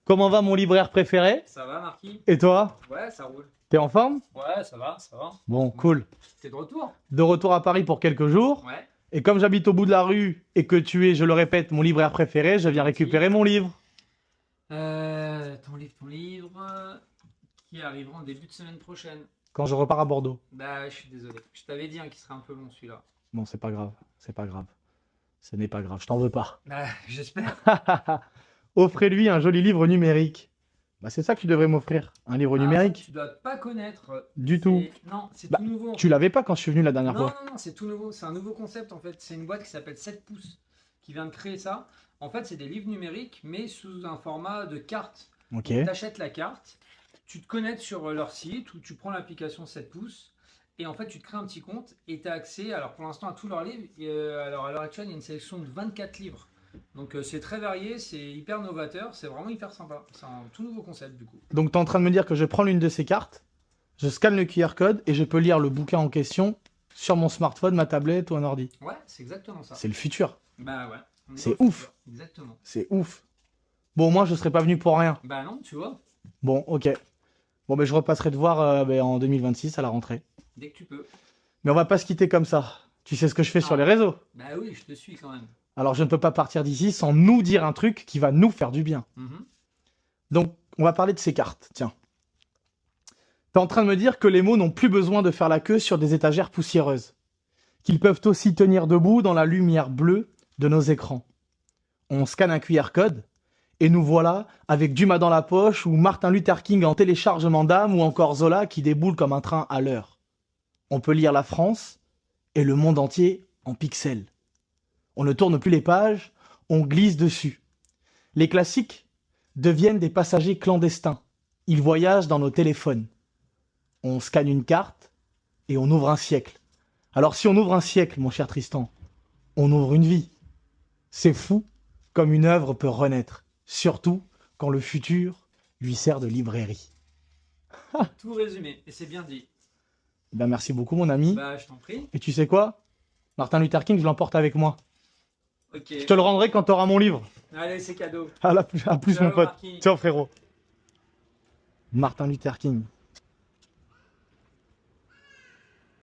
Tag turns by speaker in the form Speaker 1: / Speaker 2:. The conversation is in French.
Speaker 1: Comment va mon libraire préféré?
Speaker 2: Ça va, Marquis?
Speaker 1: Et toi?
Speaker 2: Ouais, ça roule.
Speaker 1: T'es en forme?
Speaker 2: Ouais, ça va, ça va.
Speaker 1: Bon, cool.
Speaker 2: T'es de retour?
Speaker 1: De retour à Paris pour quelques jours.
Speaker 2: Ouais.
Speaker 1: Et comme j'habite au bout de la rue et que tu es, je le répète, mon libraire préféré, je viens récupérer mon livre.
Speaker 2: Ton livre qui arrivera en début de semaine prochaine.
Speaker 1: Quand je repars à Bordeaux.
Speaker 2: Bah, je suis désolé. Je t'avais dit qu'il serait un peu long celui-là.
Speaker 1: Bon, c'est pas grave. C'est pas grave. Ce n'est pas grave. Je t'en veux pas.
Speaker 2: Bah, j'espère.
Speaker 1: Offrez-lui un joli livre numérique. Bah, c'est ça que tu devrais m'offrir. Un livre numérique.
Speaker 2: Tu dois pas connaître.
Speaker 1: Du tout.
Speaker 2: Non, c'est
Speaker 1: Bah,
Speaker 2: tout nouveau.
Speaker 1: Tu l'avais pas quand je suis venu la dernière
Speaker 2: Non,
Speaker 1: fois.
Speaker 2: non, non, c'est tout nouveau. C'est un nouveau concept en fait. C'est une boîte qui s'appelle 7 pouces qui vient de créer ça. En fait, c'est des livres numériques mais sous un format de carte.
Speaker 1: Ok.
Speaker 2: Tu achètes la carte, tu te connectes sur leur site ou tu prends l'application 7 pouces et en fait tu te crées un petit compte et tu as accès alors pour l'instant à tous leurs livres. Alors à l'heure actuelle, il y a une sélection de 24 livres. Donc c'est très varié, c'est hyper novateur, c'est vraiment hyper sympa. C'est un tout nouveau concept du coup.
Speaker 1: Donc tu es en train de me dire que je prends l'une de ces cartes, je scanne le QR code et je peux lire le bouquin en question sur mon smartphone, ma tablette ou un ordi.
Speaker 2: Ouais, c'est exactement ça.
Speaker 1: C'est le futur.
Speaker 2: Bah ouais. on est
Speaker 1: C'est
Speaker 2: dans le
Speaker 1: ouf.
Speaker 2: futur. Exactement.
Speaker 1: C'est ouf. Bon, moi, je serais pas venu pour rien.
Speaker 2: Bah non, tu vois,
Speaker 1: Bon, ok. Bon, ben, je repasserai te voir en 2026 à la rentrée.
Speaker 2: dès que tu peux.
Speaker 1: Mais on va pas se quitter comme ça. Tu sais ce que je fais sur les réseaux.
Speaker 2: Bah oui, je te suis quand même.
Speaker 1: Alors, je ne peux pas partir d'ici sans nous dire un truc qui va nous faire du bien.
Speaker 2: Mhm.
Speaker 1: Donc, on va parler de ces cartes. Tiens. T'es en train de me dire que les mots n'ont plus besoin de faire la queue sur des étagères poussiéreuses. Qu'ils peuvent aussi tenir debout dans la lumière bleue de nos écrans. On scanne un QR code et nous voilà avec Dumas dans la poche ou Martin Luther King en téléchargement d'âme ou encore Zola qui déboule comme un train à l'heure. On peut lire la France et le monde entier en pixels. On ne tourne plus les pages, on glisse dessus. Les classiques deviennent des passagers clandestins. Ils voyagent dans nos téléphones. On scanne une carte et on ouvre un siècle. Alors si on ouvre un siècle, mon cher Tristan, on ouvre une vie. C'est fou comme une œuvre peut renaître, surtout quand le futur lui sert de librairie.
Speaker 2: Tout résumé, et c'est bien dit.
Speaker 1: Ben merci beaucoup mon ami.
Speaker 2: Bah je t'en prie.
Speaker 1: Et tu sais quoi? Martin Luther King, je l'emporte avec moi.
Speaker 2: Ok.
Speaker 1: Je te le rendrai quand tu auras mon livre.
Speaker 2: Allez, c'est cadeau.
Speaker 1: À plus
Speaker 2: Ciao,
Speaker 1: mon pote.
Speaker 2: Marquis.
Speaker 1: Ciao frérot. Martin Luther King.